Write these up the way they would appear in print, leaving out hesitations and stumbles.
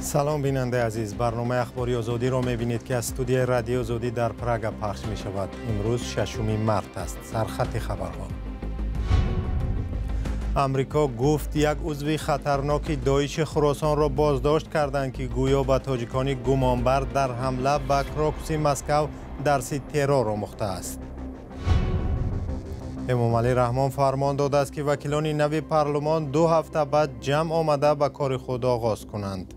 سلام بیننده عزیز، برنامه اخباری آزادی را می‌بینید که از استودیوی رادیو آزادی در پراگ پخش می‌شود. امروز 6 مارس است. سرخط خبرها. امریکا گفت یک عضو خطرناک داعش خراسان را بازداشت کردند که گویا به تاجیکان گمانبر در حمله به کراکوس مسکو درس ترور آموخته است. امامعلی رحمان فرمان داده است که وکیلان نوی پارلمان 2 هفته بعد جمع آمده به کار خود آغاز کنند.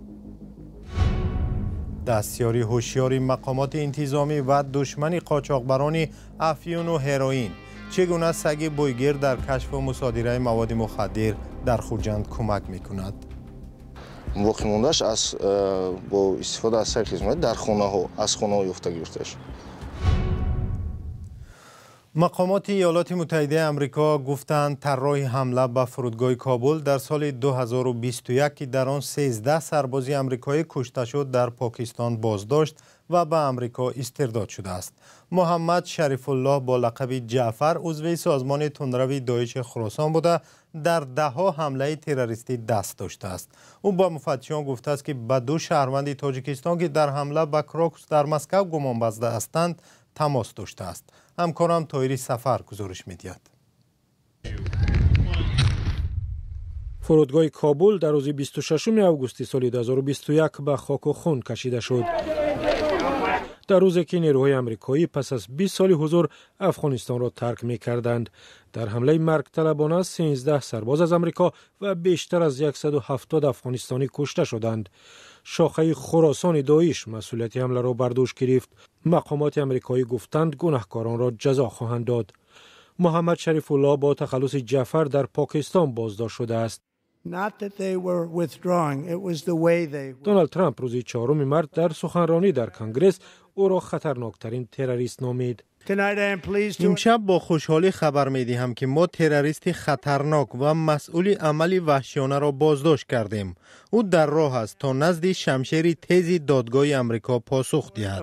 دستیاری هوشیاری مقامات انتظامی و دشمن قاچاقبران افیون و هروئین، چگونه سگ بویگیر در کشف و مصادره مواد مخدر در خوجند کمک میکند؟ باقی موندهش از با استفاده از سگ خدمت در خانه ها از خانه ها یافته گرفته شد. مقامات ایالات متحده آمریکا گفتند طراح حمله به فرودگاه کابل در سال 2021 که در آن 13 سرباز آمریکایی کشته شد در پاکستان بازداشت و به آمریکا استرداد شده است. محمد شریف الله با لقب جعفر عضو سازمان تندرو داعش خراسان بوده در دهها حمله تروریستی دست داشته است. او با مفتشان گفته است که به 2 شهروند تاجیکستان که در حمله به کراکوس در مسکو گمان بسته هستند تماس داشته است. همکارم طاهری سفر گزارش می‌دهد. فرودگاه کابل در روز 26 آگوست سال 2021 به خاک و خون کشیده شد. در روزی که نیروهای آمریکایی پس از 20 سال حضور افغانستان را ترک می‌کردند، در حمله مرگ طلبانه 13 سرباز از آمریکا و بیشتر از 170 افغانستانی کشته شدند. شاخه خراسان داعش مسئولیت حمله را بر دوش گرفت. مقامات آمریکایی گفتند گناهکاران را جزا خواهند داد. محمد شریف الله با تخلص جعفر در پاکستان بازداشت شده است. دونالد ترامپ روز 4 مارس در سخنرانی در کنگره او را خطرناکترین تروریست نامید. امشب با خوشحالی خبر می‌دهم که ما تروریست خطرناک و مسئول عمل وحشیانه را بازداشت کردیم. او در راه است تا نزد شمشیر تیز دادگاه آمریکا پاسخ دهد.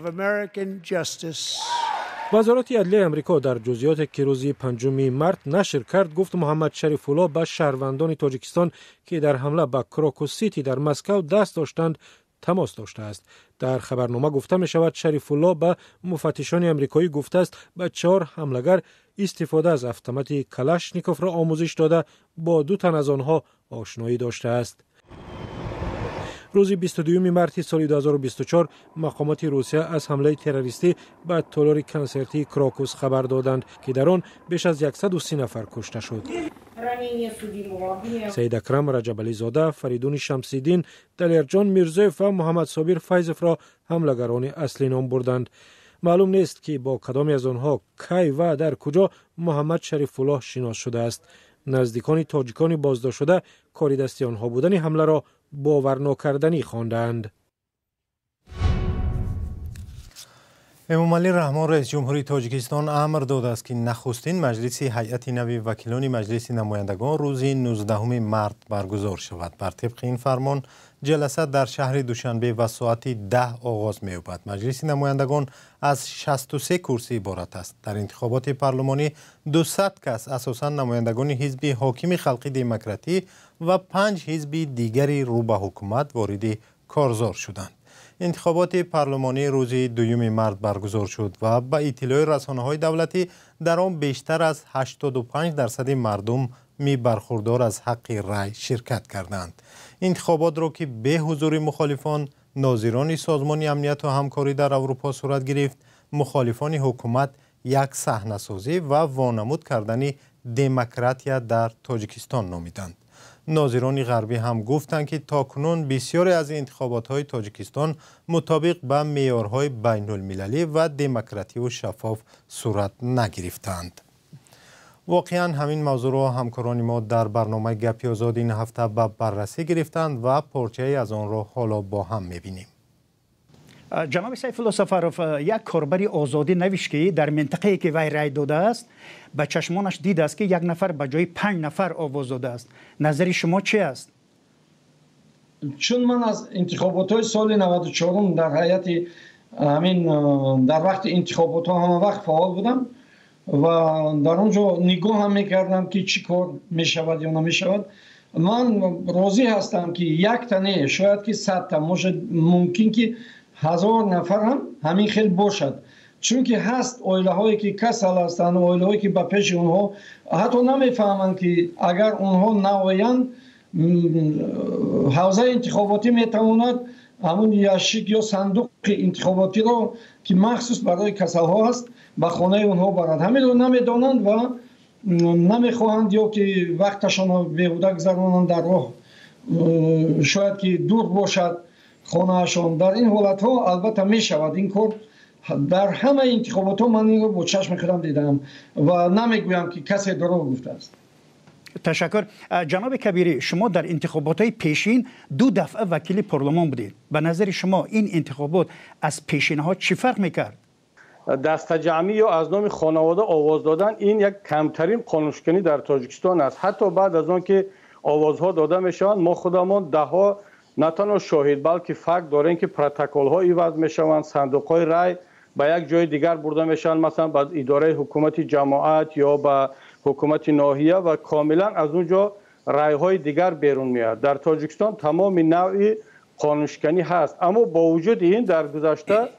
وزارت عدلیه آمریکا در جزئیات که روز 5 مارس نشر کرد گفت محمد شریف الله به شهروندان تاجیکستان که در حمله به کراکوس سیتی در مسکو دست داشتند تماس داشته است. در خبرنامه گفته می شود شریف الله به مفتشان آمریکایی گفته است به 4 حمله‌گر استفاده از اتومات کلاشنیکوف را آموزش داده با 2 تن از آنها آشنایی داشته است. روز 22 مارس سال 2024 مقامات روسیه از حمله تروریستی به تالار کنسرتی کراکوس خبر دادند که در آن بیش از 130 نفر کشته شد. سید اکرم رجبعلی زاده، فریدون شمس‌الدین، دلیرجان میرزویف و محمد صابر فیضف را حمله‌گران اصلی نام بردند. معلوم نیست که با کدام از آنها کی و در کجا محمد شریف الله شناس شده است. نزدیکان تاجیکان بازداشت شده کاری دستی آنها بودن حمله را باور ناکردنی خواندند. امامعلی رحمان رئیس جمهوری تاجیکستان امر داده است که نخستین مجلس هیئت نوی وکیلان مجلس نمایندگان روز 19 مارس برگزار شود. بر طبق این فرمان جلسه در شهر دوشنبه و ساعت 10 آغاز می‌یابد. مجلس نمایندگان از 63 کرسی عبارت است. در انتخابات پارلمانی 200 کس اساساً نمایندگان حزب حاکم خلقی دموکراتی و 5 حزب دیگری رو به حکومت وارد کارزار شدند. انتخابات پارلمانی روز 2 مارس برگزار شد و به اطلاع رسانه‌های دولتی در آن بیشتر از 85% مردم برخوردار از حق رای شرکت کردند. انتخابات را که به حضور مخالفان، ناظران سازمان امنیت و همکاری در اروپا صورت گرفت، مخالفان حکومت یک صحنه‌سازی و وانمود کردن دموکراتیا در تاجیکستان نامیدند. ناظران غربی هم گفتند که تاکنون بسیاری از انتخابات‌های تاجیکستان مطابق به معیارهای بین‌المللی و دموکراتی و شفاف صورت نگرفتند. واقعا همین موضوع را همکاران ما در برنامه گپی آزاد این هفته به بررسی گرفتند و پارچه‌ای از آن را حالا با هم می‌بینیم. جناب سیف الله سفروف، یک کاربر آزادی نوشت در منطقه‌ای که وی رای داده است به چشمانش دیده است که 1 نفر به جای 5 نفر آواز داده است. نظر شما چی است؟ چون من از انتخابات سال 94 در هیئت همین در وقت انتخابات ها همه وقت فعال بودم و در اونجا نگاه هم میکردم که چی کار میشود یا نمیشود من راضی هستم که یک تنه شاید که 100 تا ممکن که 1000 نفر هم همین خیلی باشد، چون که هست اویله هایی که کسل هستند، اویله هایی که به پیش اونها حتی نمیفهمند که اگر اونها نوایند حوزه انتخاباتی میتواند همون یاشیک یا صندوق انتخاباتی رو که مخصوص برای کسل ها هست به خانه اونها برند. همین رو نمیدانند و نمیخواهند یا که وقتشان رو بیهوده گذرانند در راه، شاید که دور باشد خانهشان. در این حالت ها البته می شود این کار در همه انتخابات ها. من این رو با چشم خودم دیدم و نمیگویم که کسی دروغ گفته است. تشکر. جناب کبیری، شما در انتخابات های پیشین 2 دفعه وکیل پارلمان بودید. به نظر شما این انتخابات از پیشین ها چی فرق میکرد؟ دست جمعی یا از نام خانواده آواز دادن این یک کمترین قانونشکنی در تاجیکستان است. حتی بعد از آن که آوازها داده میشوند ما خودمان دهها نه تنها شاهد بلکه فکت داریم که پروتکل ها ایواز میشوند، صندوق های رای به یک جای دیگر برده میشن، مثلا به اداره حکومت جماعت یا به حکومت ناحیه و کاملا از اونجا رای های دیگر بیرون میاد. در تاجیکستان تمام نوع قانونشکنی هست، اما با وجود این در گذشته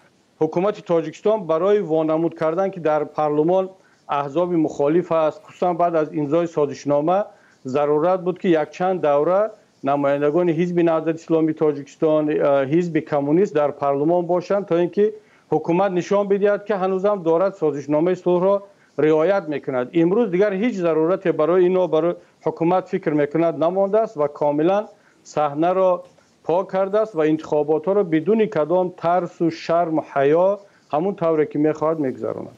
حکومت تاجیکستان برای وانمود کردن که در پارلمان احزاب مخالف است، خصوصا بعد از امضای سازشنامه ضرورت بود که یک چند دوره نمایندگان حزب نهضت اسلامی تاجیکستان، حزب کمونیست در پارلمان باشند تا اینکه حکومت نشان بدهد که هنوزم دارد سازشنامه صلح را رعایت میکند. امروز دیگر هیچ ضرورت برای اینو برای حکومت فکر میکند نمانده است و کاملا صحنه را پاک کرده است و انتخابات را بدون کدام ترس و شرم و حیا همون طوری که میخواهد میگذراند.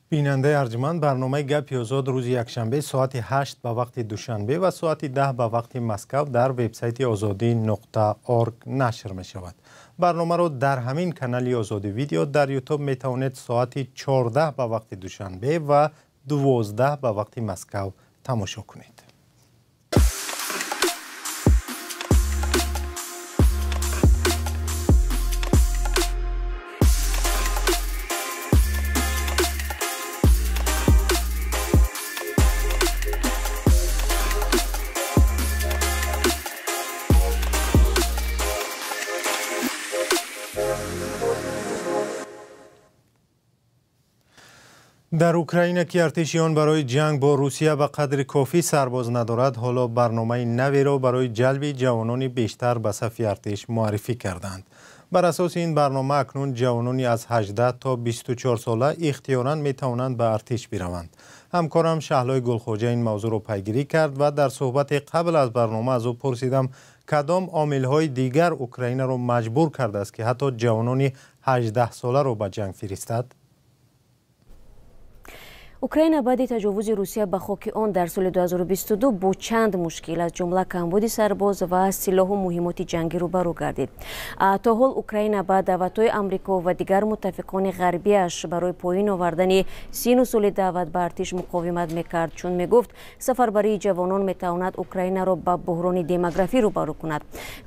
بیننده ارجمند، برنامه گپی آزاد روز یکشنبه ساعت 8 به وقت دوشنبه و ساعت 10 به وقت مسکو در وبسایت azadi.org نشر می شود. برنامه را در همین کانال آزادی ویدیو در یوتیوب می توانید ساعت 14 به وقت دوشنبه و 12 به وقت مسکو تماشا کنید. در اوکراین که ارتشیان برای جنگ با روسیه به قدر کافی سرباز ندارد، حالا برنامه نوی را برای جلب جوانان بیشتر به صف ارتش معرفی کردند. بر اساس این برنامه اکنون جوانانی از 18 تا 24 ساله اختیاراً می توانند به ارتش بروند. همکارم شهلای گلخوجه این موضوع را پیگیری کرد و در صحبت قبل از برنامه از او پرسیدم کدام عامل‌های دیگر اوکراین را مجبور کرده است که حتی جوانان 18 ساله را به جنگ فرستد. اوکراین بعد تجاوز روسیه به خاک آن در سال 2022 با چند مشکل از جمله کمبود سرباز و سلاح و مهمات جنگی روبرو گردید. تا حال اوکراین با دعوت‌های آمریکا و دیگر متفقان غربیش برای پایین آوردن سن و سال دعوت به ارتش مقاومت میکرد، چون میگفت سفربری جوانان میتواند اوکراین را به بحران دموگرافی روبرو کند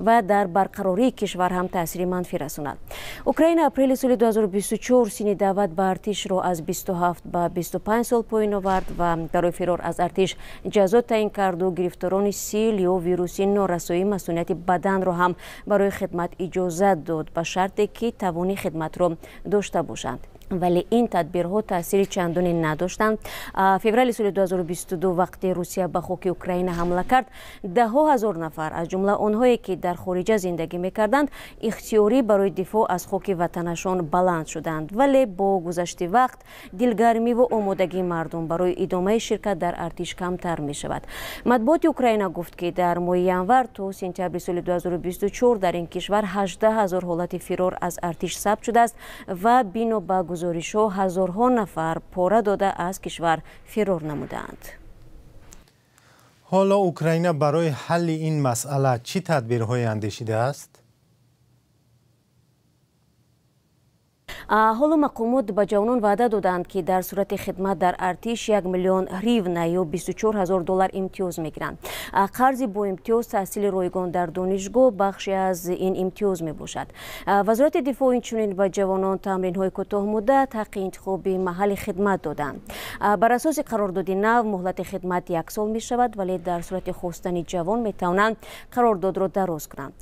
و در برقراری کشور هم تاثیر منفی رساند. اوکراین اپریل سال 2024 سن دعوت به ارتش را از 27 به 25 سال پایین آورد و برای فرار از ارتش جزا تعیین کرد و گرفتاران سیل یا ویروسی نارسایی مسئولیت بدن را هم برای خدمت اجازه داد به شرطی که توان خدمت را داشته باشند. ولی این تدبیرها تاثیر چندانی نداشتند. فوریه سال 2022 وقتی روسیه به خاک اوکراین حمله کرد، ده ها هزار نفر از جمله آنهایی که در خارج زندگی میکردند اختیاری برای دفاع از خاک وطنشان بلند شدند. ولی با گذشت وقت دلگرمی و آمادگی مردم برای ادامه شرکت در ارتش کمتر می شود. مطبوعات اوکراین گفت که در ماه ینور تا سپتامبر سال 2024 در این کشور 18,000 حالت فرار از ارتش ثبت شده است و بنا به گزارش‌ها هزارها نفر پاره داده از کشور فرار نمودند. حالا اوکراین برای حل این مسئله چه تدبیرهای اندیشیده است؟ حالا مقامات به جوانان وعده دادند که در صورت خدمت در ارتش 1 میلیون هریون یا 24000 دلار امتیاز میگیرند. قرض با امتیاز تحصیل رایگان در دانشگاه بخشی از این امتیاز می باشد. وزارت دفاع اینچنین به جوانان تمرین های کوتاه مدت حق انتخاب محل خدمت دادند. بر اساس قرارداد نو مهلت خدمت 1 سال می شود، ولی در صورت خواستن جوان می توانند قرارداد را دراز کنند.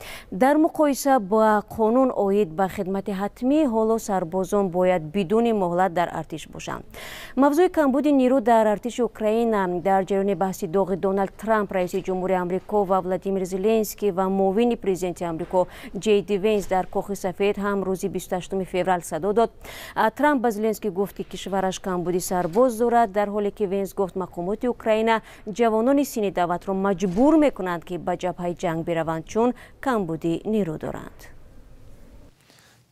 در مقایسه با قانون عاید به خدمت حتمی، حالا سربازان باید بدون مهلت در ارتش باشند. موضوع کمبود نیرو در ارتش اوکراین در جریان بحث داغ دونالد ترامپ رئیس جمهور آمریکا و ولادیمیر زلنسکی و معاون پرزیدنت آمریکا جی دی وینس در کاخ سفید هم روز 28 فوریه صدا داد. ترامپ به زلنسکی گفت که کشورش کمبود سرباز دارد، در حالی که وینس گفت مقامات اوکراین جوانان سین دعوت را مجبور میکنند که به جبهه جنگ بروند چون کمبود نیرو دارند.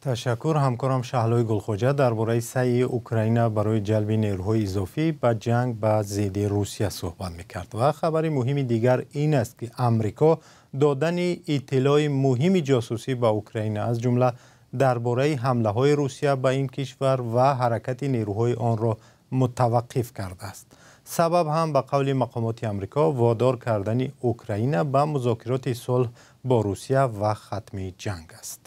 تشکر. همکارم شهلای گلخوجه درباره سعی اوکراین برای جلب نیروهای اضافی به جنگ با ضد روسیه صحبت میکرد. و خبر مهم دیگر این است که امریکا دادن اطلاع مهم جاسوسی به اوکراین از جمله درباره حمله های روسیه به این کشور و حرکت نیروهای آن را متوقف کرده است. سبب هم به قول مقامات امریکا وادار کردن اوکراین به مذاکرات صلح با روسیه و ختم جنگ است.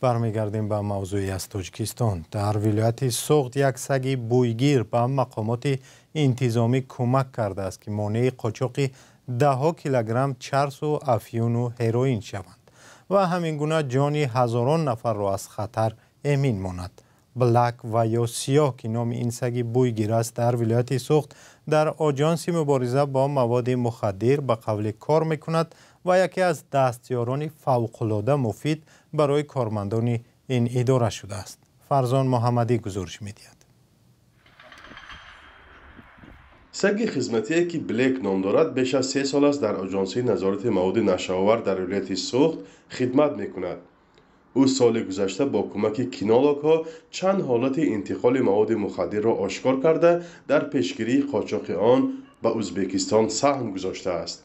برمیگردیم به موضوعی از تاجیکستان. در ولایت سوغد یک سگ بویگیر به مقامات انتظامی کمک کرده است که مانع قاچاق 10 کیلوگرم چرس و افیون و هروئین شوند و همین گونه جان هزاران نفر را از خطر امین ماند. بلک و یا سیاه که نام این سگ بویگیر است در ولایت سوغد در آژانس مبارزه با مواد مخدر به قول کار میکند و یکی از دستیاران فوق‌العاده مفید برای کارمندان این اداره شده است. فرزان محمدی گزارش می‌دهد. سگ خدمتی که بلک نام دارد بیش از 3 سال است در آژانس نظارت مواد نشه‌آور در ولایت سوغد خدمت می‌کند. او سال گذشته با کمک کینالاک‌ها چند حالت انتقال مواد مخدر را آشکار کرده در پیشگیری قاچاق آن به ازبکستان سهم گذاشته است.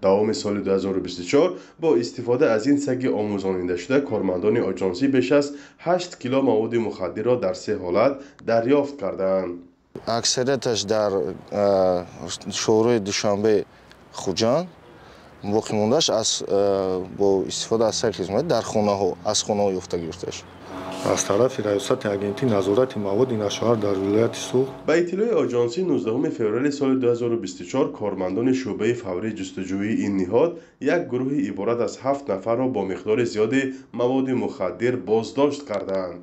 دوام سال 2024 با استفاده از این سگ آموزاننده شده کارمندان آژانسی بیش از 8 کیلو مواد مخدر را در 3 حالت دریافت کردند. اکثریتش در شهرهای دوشنبه خوجان واقع موندهش با استفاده از سگ خدمتی در خانه‌ها از خانه‌ها یافته گرفته‌اش. از طرف ریاست اگنتی نظارت مواد نشه‌آور در ولایت سوغد به اطلاع آژانسی 19 فوریه سال 2024 کارمندان شعبه فوری جستجویی این نهاد یک گروه عبارت از 7 نفر را با مقدار زیادی مواد مخدر بازداشت کردند.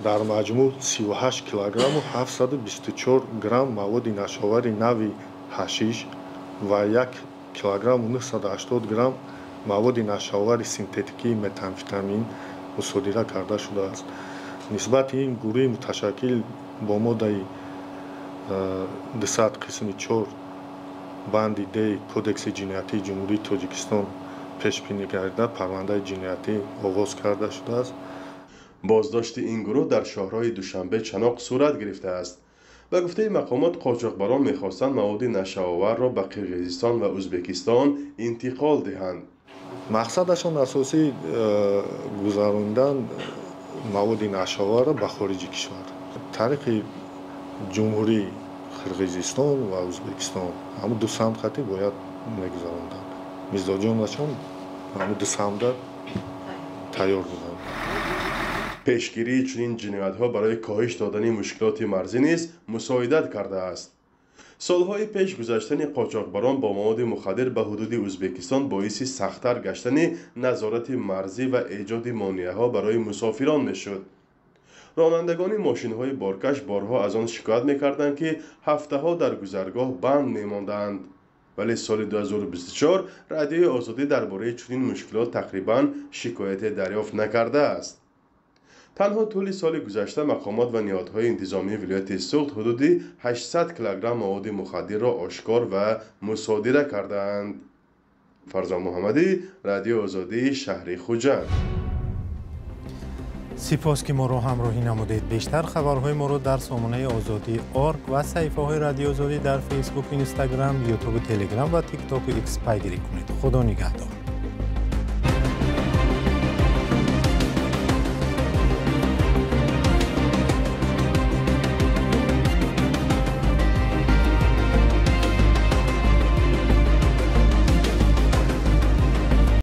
در مجموع 38 کیلوگرم و 724 گرم مواد نشه‌آور نوی حشیش و 1 کیلوگرم و 980 گرم مواد نشه‌آور سینتتیکی متامفتامین مصادره کرده شده است. نسبت این گروه متشکل با ماده 200 قسم 4 بند دی کودکس جنایتی جمهوری تاجیکستان پیش بینی گردیده پرونده جنایتی آغاز کرده شده است. بازداشت این گروه در شهرهای دوشنبه چناق صورت گرفته است. به گفته مقامات قاچاقبران می‌خواستند مواد نشه‌آور را به قرقیزستان و ازبکستان انتقال دهند. مقصدشان اساسی گذراندن مواد نشه‌آور را به خارج کشور. طریق جمهوری قرقیزستان و ازبکستان همون دو سمت خطی باید می‌گذراندن. مزاجانشان همون دو سمت تیار بودند. پیشگیری چنین جنایت‌ها برای کاهش دادن مشکلات مرزی نیز مساعدت کرده است. سالهای پیش گذشتن قاچاقبران با مواد مخدر به حدود ازبکستان باعث سخت‌تر گشتن نظارت مرزی و ایجاد مانع‌ها برای مسافران می‌شد. رانندگان ماشین‌های بارکش بارها از آن شکایت می‌کردند که هفته‌ها در گذرگاه بند می‌ماندند. ولی سال 2024 رادیوی آزادی درباره چنین مشکلات تقریباً شکایت دریافت نکرده است. تنها طول سال گذشته مقامات و نهادهای انتظامی ولایت سوغد حدود 800 کیلوگرم مواد مخدر را آشکار و مصادره کردند. فرزان محمدی، رادیو آزادی، شهر خوجند. سپاس که ما را همراهی نمودید. بیشتر خبرهای ما را در سامانه آزادی آرگ و صفحه های رادیو آزادی در فیسبوک، اینستاگرام، یوتیوب، تلگرام و تیک تاک و ایکس پیگیری کنید. خدا نگهدار.